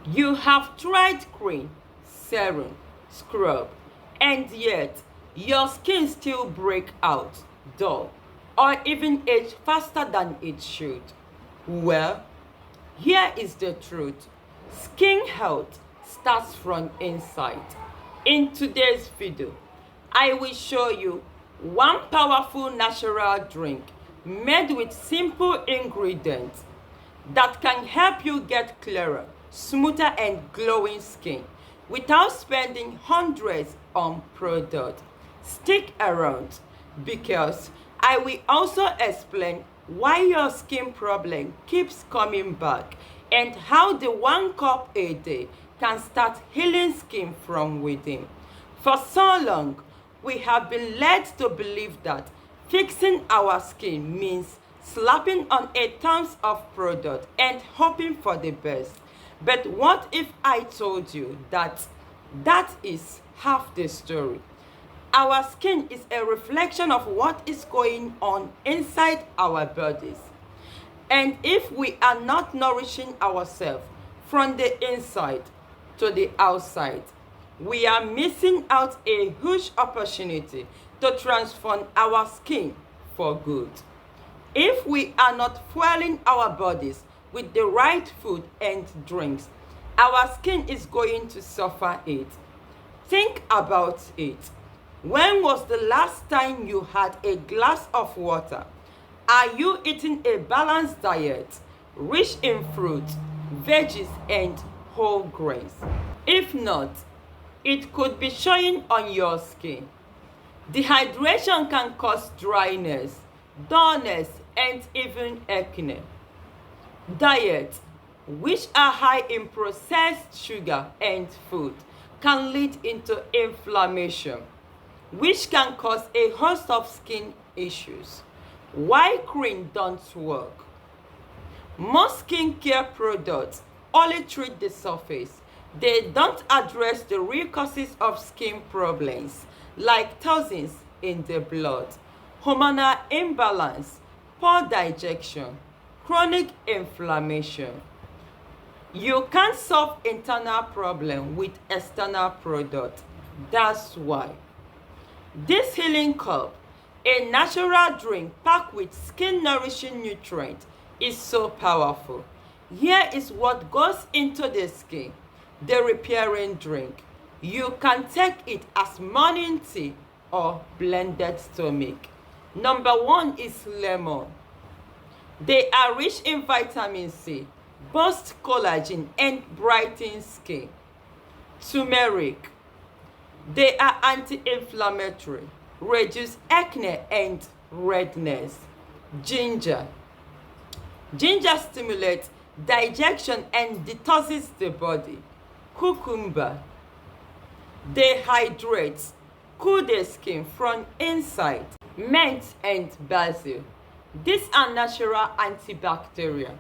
You have tried cream, serum, scrub, and yet your skin still break out, dull, or even age faster than it should. Well, here is the truth. Skin health starts from inside. In today's video, I will show you one powerful natural drink made with simple ingredients that can help you get clearer, smoother, and glowing skin without spending hundreds on products. Stick around because I will also explain why your skin problem keeps coming back and how the 1 cup a day can start healing skin from within. For so long, we have been led to believe that fixing our skin means slapping on a tons of product and hoping for the best. But what if I told you that that is half the story? Our skin is a reflection of what is going on inside our bodies. And if we are not nourishing ourselves from the inside to the outside, we are missing out a huge opportunity to transform our skin for good. If we are not fueling our bodies with the right food and drinks, our skin is going to suffer it. Think about it. When was the last time you had a glass of water? Are you eating a balanced diet, rich in fruit, veggies, and whole grains? If not, it could be showing on your skin. Dehydration can cause dryness, dullness, and even acne. Diet, which are high in processed sugar and food, can lead into inflammation, which can cause a host of skin issues. Why cream don't work? Most skincare products only treat the surface. They don't address the real causes of skin problems like toxins in the blood, hormonal imbalance, poor digestion, chronic inflammation. You can't solve internal problem with external product. That's why this healing cup, a natural drink packed with skin nourishing nutrients, is so powerful. Here is what goes into the skin. The repairing drink. You can take it as morning tea or blended stomach. Number 1 is lemon. They are rich in vitamin C, boost collagen, and brighten skin. Turmeric. They are anti-inflammatory, reduce acne and redness. Ginger. Ginger stimulates digestion and detoxes the body. Cucumber. They hydrate, cool the skin from inside. Mint and basil. These are natural antibacterial.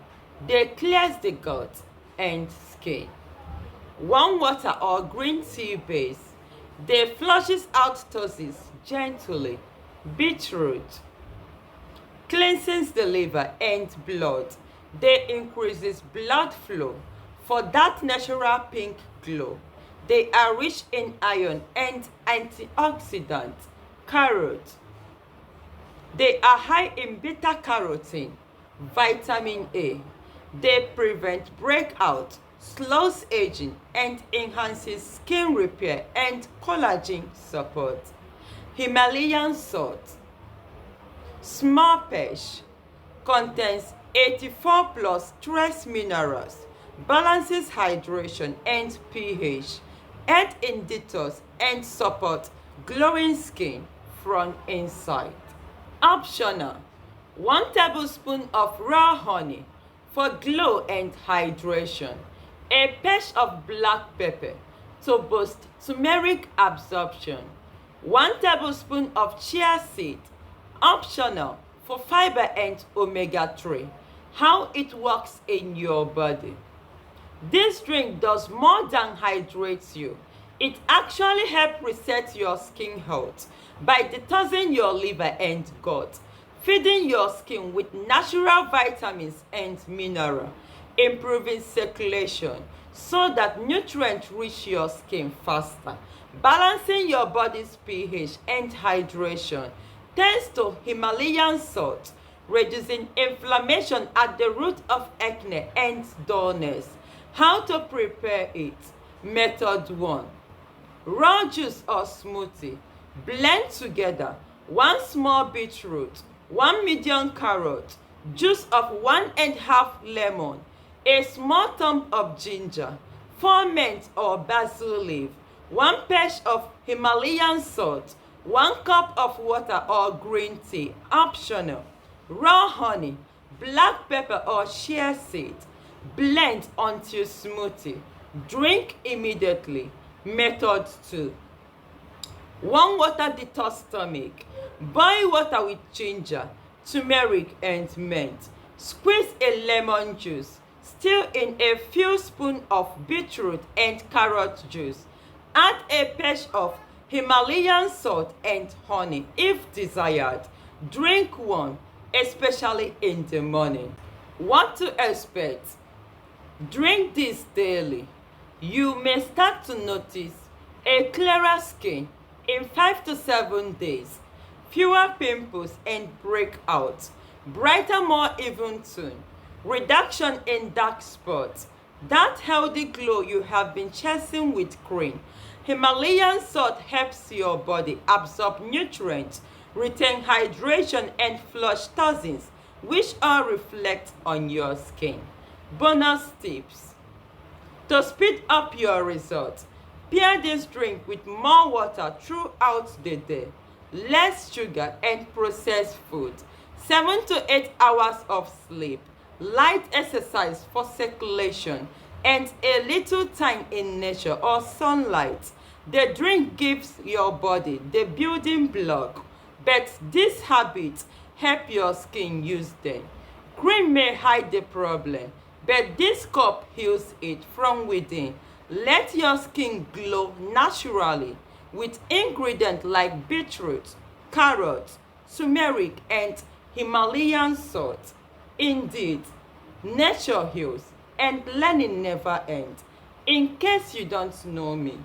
They cleanse the gut and skin. Warm water or green tea base. They flushes out toxins gently. Beetroot cleanses the liver and blood. They increases blood flow for that natural pink glow. They are rich in iron and antioxidants. Carrot. They are high in beta carotene, vitamin A. They prevent breakout, slows aging, and enhances skin repair and collagen support. Himalayan salt. Small patch contains 84 plus trace minerals, balances hydration and pH, aids in detox, and support glowing skin from inside. Optional: 1 tablespoon of raw honey for glow and hydration, a pinch of black pepper to boost turmeric absorption, 1 tablespoon of chia seed. Optional for fiber and omega-3. How it works in your body. This drink does more than hydrate you. It actually helps reset your skin health by detoxing your liver and gut, feeding your skin with natural vitamins and minerals, improving circulation, so that nutrients reach your skin faster. Balancing your body's pH and hydration thanks to Himalayan salt, reducing inflammation at the root of acne and dullness. How to prepare it? Method 1. Raw juice or smoothie. Blend together 1 small beetroot, 1 medium carrot, juice of 1½ lemon, a small thumb of ginger, 4 mint or basil leaf, 1 pinch of Himalayan salt, 1 cup of water or green tea, optional. Raw honey, black pepper or chia seed. Blend until smoothie. Drink immediately. Method 2. Warm water detox stomach. Boil water with ginger, turmeric and mint. Squeeze a lemon juice. Stir in a few spoons of beetroot and carrot juice. Add a pinch of Himalayan salt and honey if desired. Drink 1, especially in the morning. What to expect? Drink this daily. You may start to notice a clearer skin in 5 to 7 days, fewer pimples and breakouts, brighter, more even tone, reduction in dark spots, that healthy glow you have been chasing with cream. Himalayan salt helps your body absorb nutrients, retain hydration and flush toxins, which all reflect on your skin. Bonus tips. To speed up your results, pair this drink with more water throughout the day, less sugar and processed food, 7 to 8 hours of sleep, light exercise for circulation, and a little time in nature or sunlight. The drink gives your body the building block, but these habits help your skin use them. Cream may hide the problem, but this cup heals it from within. Let your skin glow naturally with ingredients like beetroot, carrot, turmeric, and Himalayan salt. Indeed, nature heals and learning never ends. In case you don't know me,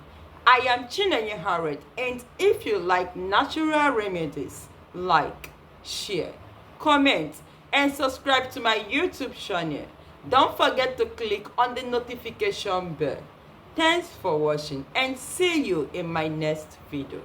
I am Chinenye Harriet, and if you like natural remedies, like, share, comment, and subscribe to my YouTube channel. Don't forget to click on the notification bell. Thanks for watching and see you in my next video.